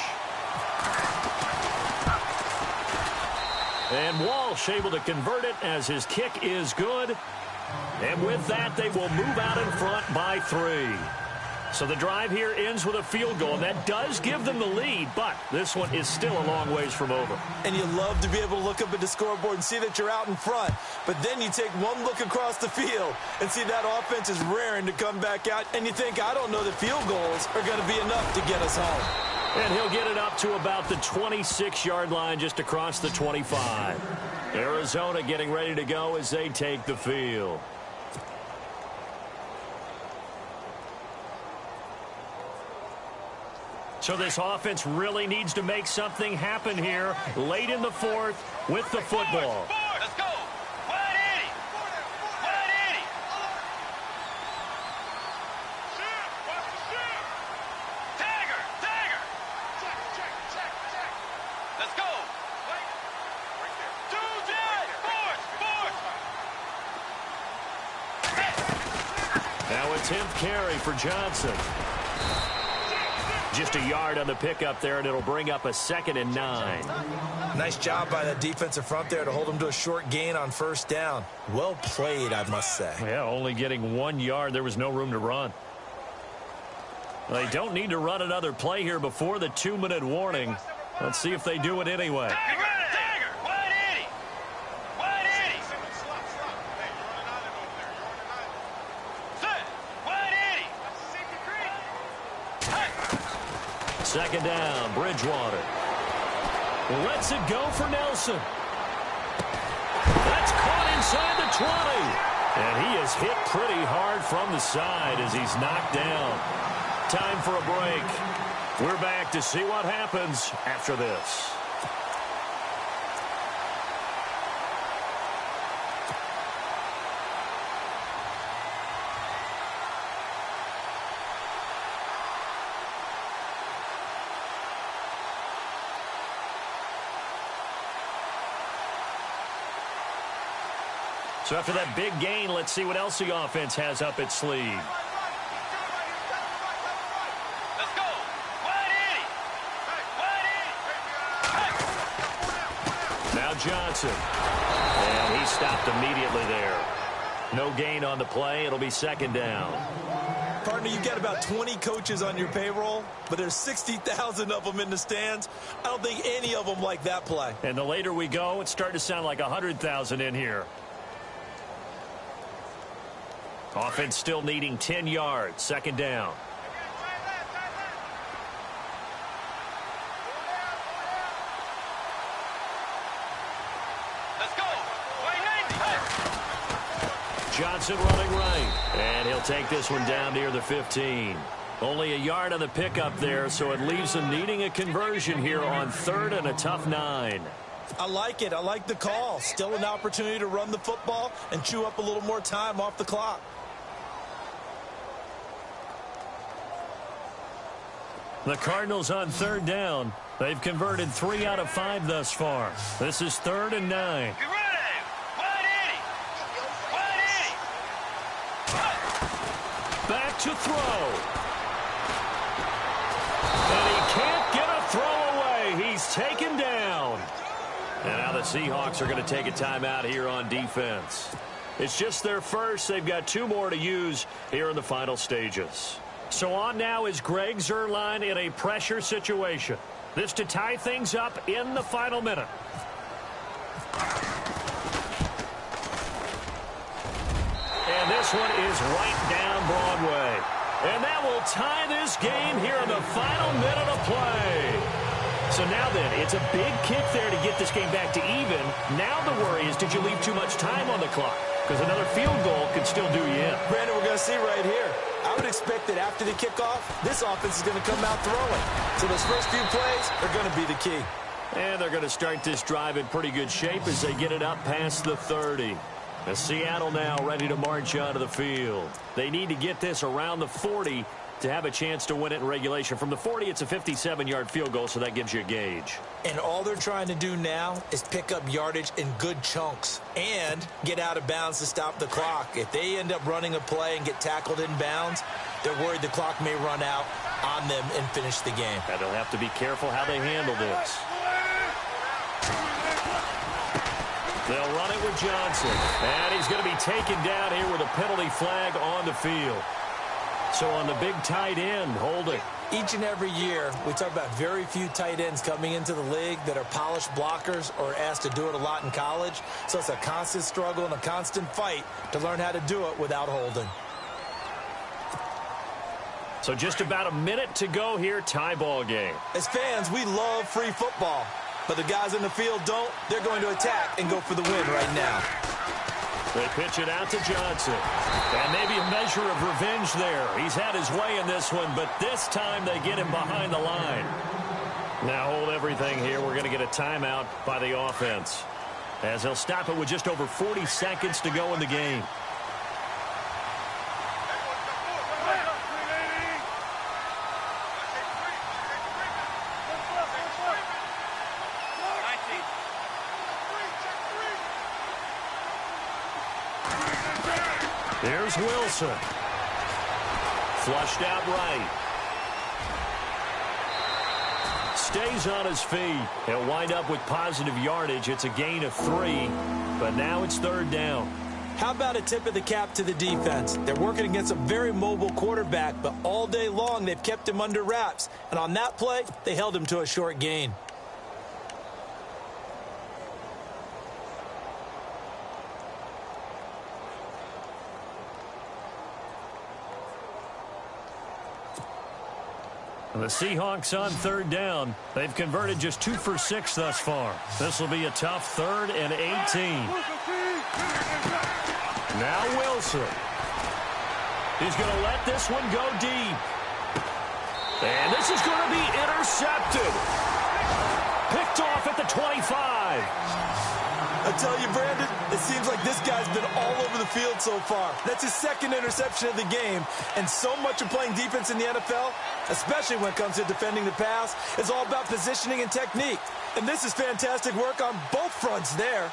And Walsh able to convert it as his kick is good. And with that, they will move out in front by 3. So the drive here ends with a field goal, and that does give them the lead, but this one is still a long ways from over. And you love to be able to look up at the scoreboard and see that you're out in front, but then you take one look across the field and see that offense is raring to come back out, and you think, I don't know that field goals are going to be enough to get us home. And he'll get it up to about the 26-yard line just across the 25. Arizona getting ready to go as they take the field. So this offense really needs to make something happen here late in the 4th with the football. Let's go. Wide 80. Wide 80. Tagger. Tagger. Let's go. Now a 10th carry for Johnson. Just a yard on the pickup there, and it'll bring up a 2nd and 9. Nice job by that defensive front there to hold them to a short gain on 1st down. Well played, I must say. Yeah, only getting 1 yard. There was no room to run. They don't need to run another play here before the 2-minute warning. Let's see if they do it anyway. Tagger. Wide 80. Wide 80. Set. Wide 80. 2nd down, Bridgewater. Lets it go for Nelson. That's caught inside the 20. And he is hit pretty hard from the side as he's knocked down. Time for a break. We're back to see what happens after this. So after that big gain, let's see what else the offense has up its sleeve. Let's go. Wide 80. Wide 80. Now Johnson. And he stopped immediately there. No gain on the play. It'll be 2nd down. Partner, you got about 20 coaches on your payroll, but there's 60,000 of them in the stands. I don't think any of them like that play. And the later we go, it's starting to sound like 100,000 in here. Offense still needing 10 yards. Second down. Let's go. Johnson running right. And he'll take this one down near the 15. Only a yard on the pickup there, so it leaves them needing a conversion here on 3rd and a tough 9. I like it. I like the call. Still an opportunity to run the football and chew up a little more time off the clock. The Cardinals on 3rd down. They've converted 3 out of 5 thus far. This is 3rd and 9. Get ready. 180. Back to throw. And he can't get a throw away. He's taken down. And now the Seahawks are going to take a timeout here on defense. It's just their first. They've got 2 more to use here in the final stages. So on now is Greg Zuerlein in a pressure situation. This to tie things up in the final minute. And this one is right down Broadway. And that will tie this game here in the final minute of play. So now then, it's a big kick there to get this game back to even. Now the worry is, did you leave too much time on the clock? Because another field goal could still do you in. Brandon, we're going to see right here. I would expect that after the kickoff, this offense is going to come out throwing. So those first few plays are going to be the key. And they're going to start this drive in pretty good shape as they get it up past the 30. As Seattle now ready to march onto the field. They need to get this around the 40 to have a chance to win it in regulation. From the 40, it's a 57-yard field goal, so that gives you a gauge. And all they're trying to do now is pick up yardage in good chunks and get out of bounds to stop the clock. If they end up running a play and get tackled in bounds, they're worried the clock may run out on them and finish the game. And they'll have to be careful how they handle this. They'll run it with Johnson. And he's going to be taken down here with a penalty flag on the field. So on the big tight end, holding. Each and every year, we talk about very few tight ends coming into the league that are polished blockers or asked to do it a lot in college. So it's a constant struggle and a constant fight to learn how to do it without holding. So just about a minute to go here, tie ball game. As fans, we love free football. But the guys in the field don't. They're going to attack and go for the win right now. They pitch it out to Johnson. And maybe a measure of revenge there. He's had his way in this one, but this time they get him behind the line. Now hold everything here. We're going to get a timeout by the offense, as they'll stop it with just over 40 seconds to go in the game. Here's Wilson. Flushed out right. Stays on his feet. He'll wind up with positive yardage. It's a gain of 3, but now it's 3rd down. How about a tip of the cap to the defense? They're working against a very mobile quarterback, but all day long they've kept him under wraps. And on that play, they held him to a short gain. The Seahawks on 3rd down. They've converted just 2 for 6 thus far. This will be a tough 3rd and 18. Now Wilson. He's going to let this one go deep. And this is going to be intercepted. Picked off at the 25. I tell you, Brandon, it seems like this guy's been all over the field so far. That's his 2nd interception of the game. And so much of playing defense in the NFL, especially when it comes to defending the pass, is all about positioning and technique. And this is fantastic work on both fronts there.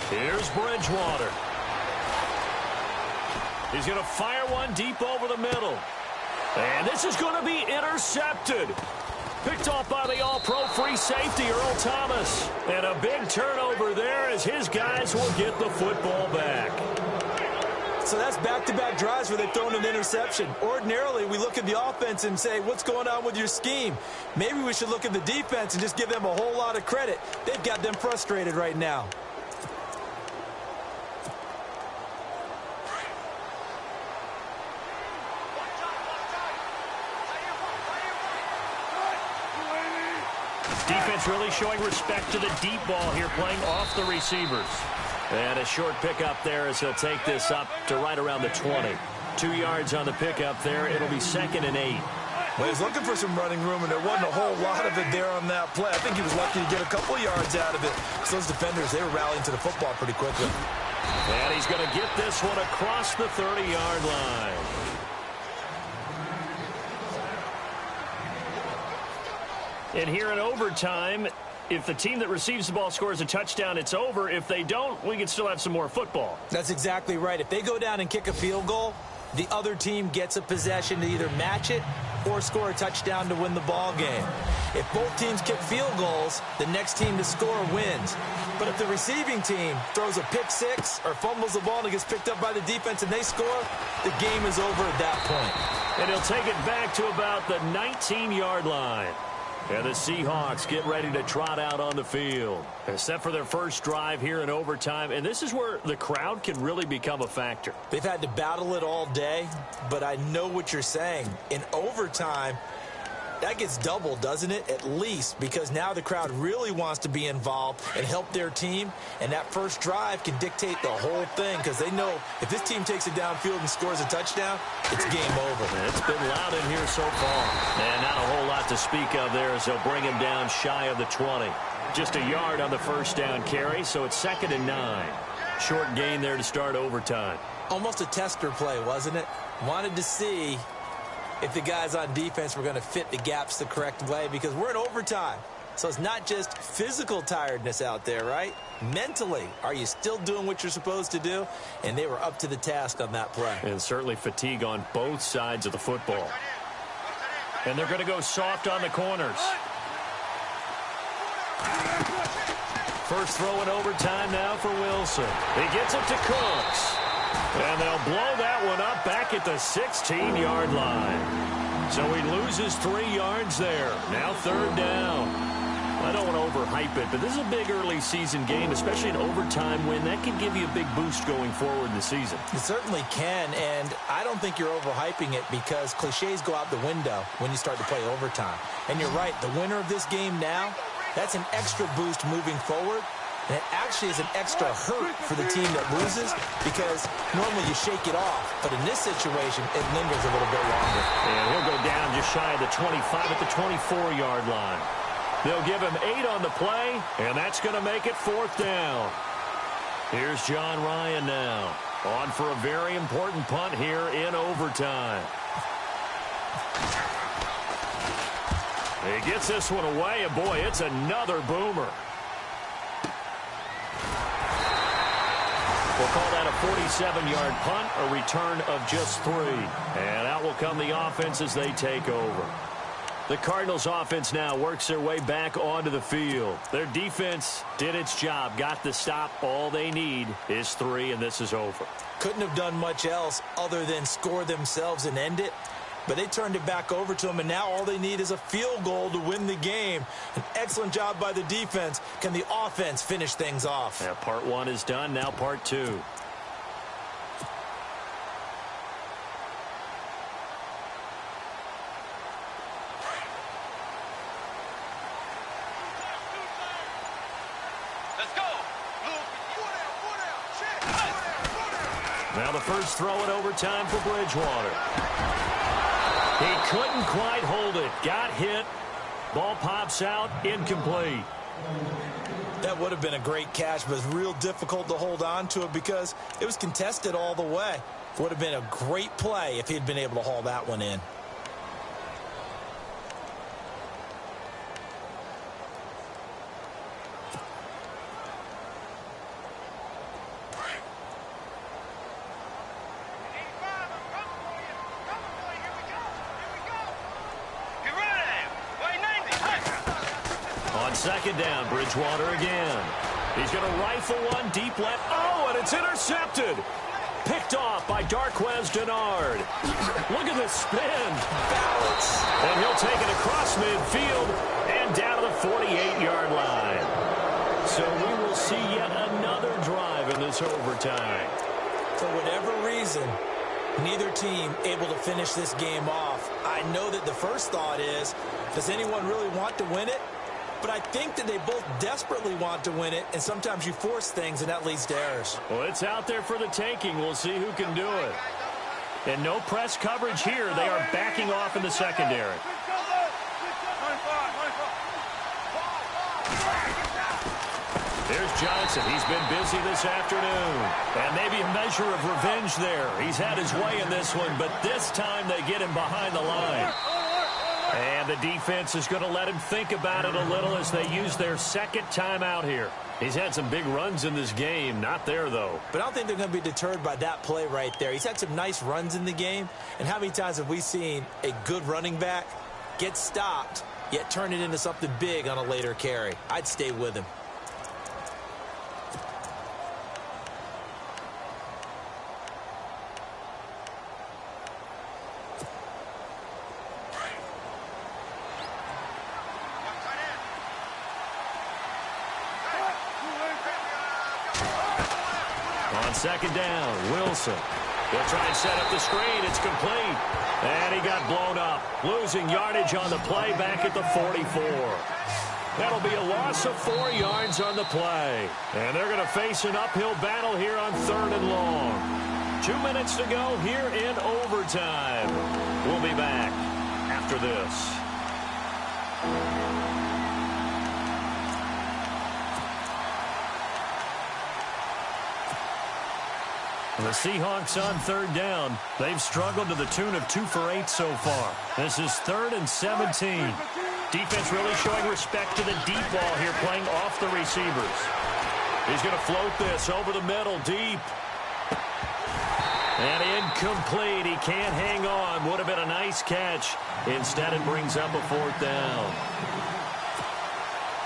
Here's Bridgewater. He's going to fire one deep over the middle. And this is going to be intercepted. Picked off by the all-pro free safety, Earl Thomas. And a big turnover there as his guys will get the football back. So that's back-to-back drives where they've thrown an interception. Ordinarily, we look at the offense and say, what's going on with your scheme? Maybe we should look at the defense and just give them a whole lot of credit. They've got them frustrated right now. Defense really showing respect to the deep ball here, playing off the receivers. And a short pickup there as he'll take this up to right around the 20. 2 yards on the pickup there. It'll be 2nd and 8. Well, he's looking for some running room, and there wasn't a whole lot of it there on that play. I think he was lucky to get a couple of yards out of it. Because those defenders, they were rallying to the football pretty quickly. And he's going to get this one across the 30-yard line. And here in overtime, if the team that receives the ball scores a touchdown, it's over. If they don't, we can still have some more football. That's exactly right. If they go down and kick a field goal, the other team gets a possession to either match it or score a touchdown to win the ball game. If both teams kick field goals, the next team to score wins. But if the receiving team throws a pick six or fumbles the ball and it gets picked up by the defense and they score, the game is over at that point. And he'll take it back to about the 19-yard line. And the Seahawks get ready to trot out on the field. Except for their first drive here in overtime. And this is where the crowd can really become a factor. They've had to battle it all day, but I know what you're saying. In overtime, that gets doubled, doesn't it? At least, because now the crowd really wants to be involved and help their team. And that first drive can dictate the whole thing because they know if this team takes it downfield and scores a touchdown, it's game over. It's been loud in here so far. And not a whole lot to speak of there as they'll bring him down shy of the 20. Just a yard on the first down carry, so it's 2nd and 9. Short gain there to start overtime. Almost a tester play, wasn't it? Wanted to see if the guys on defense were going to fit the gaps the correct way because we're in overtime. So it's not just physical tiredness out there, right? Mentally, are you still doing what you're supposed to do? And they were up to the task on that play. And certainly fatigue on both sides of the football. And they're going to go soft on the corners. First throw in overtime now for Wilson. He gets it to Cooks. And they'll blow that one up back at the 16-yard line. So he loses 3 yards there. Now 3rd down. I don't want to overhype it, but this is a big early season game, especially an overtime win. That could give you a big boost going forward in the season. It certainly can, and I don't think you're overhyping it because cliches go out the window when you start to play overtime. And you're right, the winner of this game now, that's an extra boost moving forward. And it actually is an extra hurt for the team that loses because normally you shake it off. But in this situation, it lingers a little bit longer. And he'll go down just shy of the 25 at the 24-yard line. They'll give him 8 on the play, and that's going to make it 4th down. Here's John Ryan now. On for a very important punt here in overtime. He gets this one away, and boy, it's another boomer. We'll call that a 47-yard punt, a return of just 3. And out will come the offense as they take over. The Cardinals offense now works their way back onto the field. Their defense did its job, got the stop. All they need is 3, and this is over. Couldn't have done much else other than score themselves and end it. But they turned it back over to them, and now all they need is a field goal to win the game. An excellent job by the defense. Can the offense finish things off? Yeah, part 1 is done. Now part 2. Let's go. Now the first throw in overtime for Bridgewater. He couldn't quite hold it. Got hit. Ball pops out. Incomplete. That would have been a great catch, but it's real difficult to hold on to it because it was contested all the way. Would have been a great play if he'd been able to haul that one in. Second down, Bridgewater again. He's going to rifle one deep left. Oh, and it's intercepted. Picked off by Darquez Dennard. Look at this spin. Balance. And he'll take it across midfield and down to the 48-yard line. So we will see yet another drive in this overtime. For whatever reason, neither team able to finish this game off. I know that the first thought is, does anyone really want to win it? But I think that they both desperately want to win it, and sometimes you force things, and that leads to errors. Well, it's out there for the taking. We'll see who can do it. And no press coverage here. They are backing off in the secondary. Here's Johnson. He's been busy this afternoon. And maybe a measure of revenge there. He's had his way in this one, but this time they get him behind the line. And the defense is going to let him think about it a little as they use their second timeout here. He's had some big runs in this game. Not there, though. But I don't think they're going to be deterred by that play right there. He's had some nice runs in the game. And how many times have we seen a good running back get stopped, yet turn it into something big on a later carry? I'd stay with him. On second down, Wilson. He'll try and set up the screen. It's complete. And he got blown up. Losing yardage on the play back at the 44. That'll be a loss of 4 yards on the play. And they're going to face an uphill battle here on 3rd and long. 2 minutes to go here in overtime. We'll be back after this. The Seahawks on 3rd down. They've struggled to the tune of 2 for 8 so far. This is 3rd and 17. Defense really showing respect to the deep ball here, playing off the receivers. He's going to float this over the middle, deep. And incomplete. He can't hang on. Would have been a nice catch. Instead, it brings up a 4th down.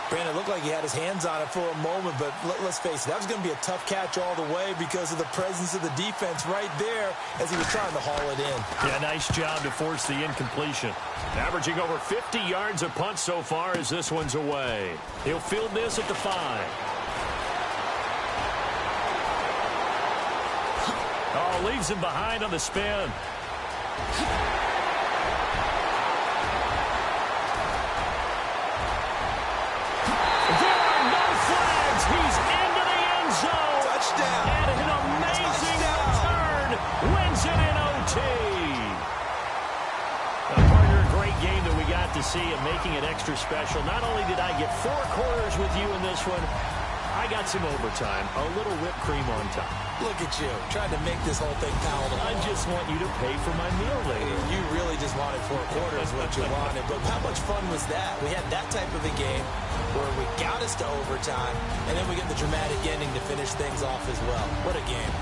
Brandon, it looked like he had his hands on it for a moment, but let's face it, that was going to be a tough catch all the way because of the presence of the defense right there as he was trying to haul it in. Yeah, nice job to force the incompletion. Averaging over 50 yards a punt so far as this one's away. He'll field this at the 5. Oh, leaves him behind on the spin. He's into the end zone. Touchdown. And an amazing return wins it in OT. Partner, a great game that we got to see and making it extra special. Not only did I get 4 quarters with you in this one, I got some overtime, a little whipped cream on top. Look at you, trying to make this whole thing palatable. I just want you to pay for my meal later. You really just wanted 4 quarters what you wanted. But how much fun was that? We had that type of a game where we got us to overtime, and then we get the dramatic ending to finish things off as well. What a game.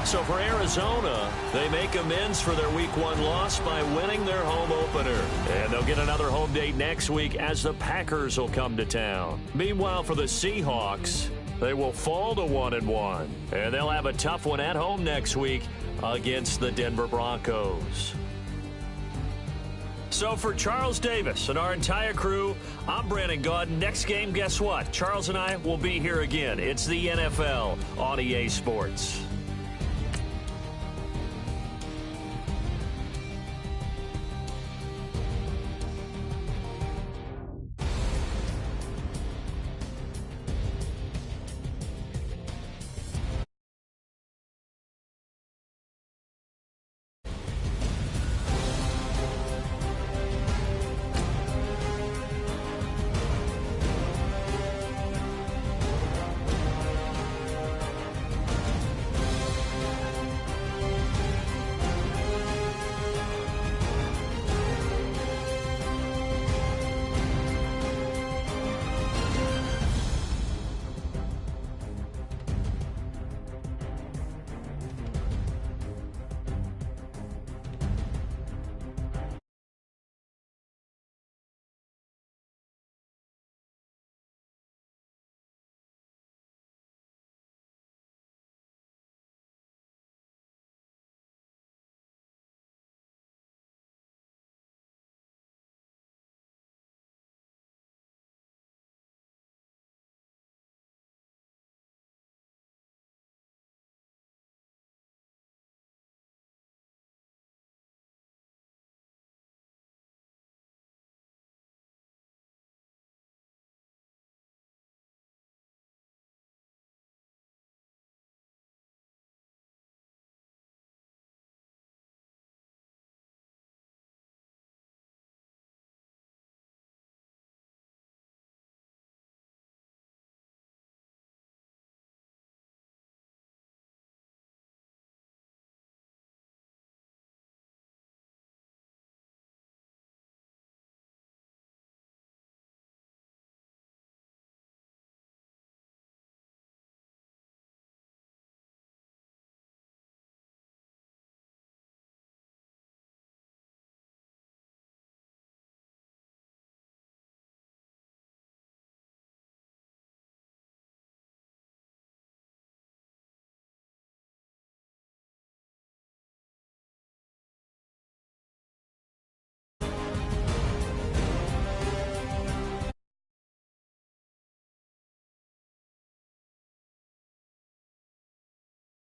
So for Arizona, they make amends for their Week 1 loss by winning their home opener. And they'll get another home date next week as the Packers will come to town. Meanwhile, for the Seahawks, they will fall to 1-1. And they'll have a tough one at home next week against the Denver Broncos. So for Charles Davis and our entire crew, I'm Brandon Gaudin. Next game, guess what? Charles and I will be here again. It's the NFL on EA Sports.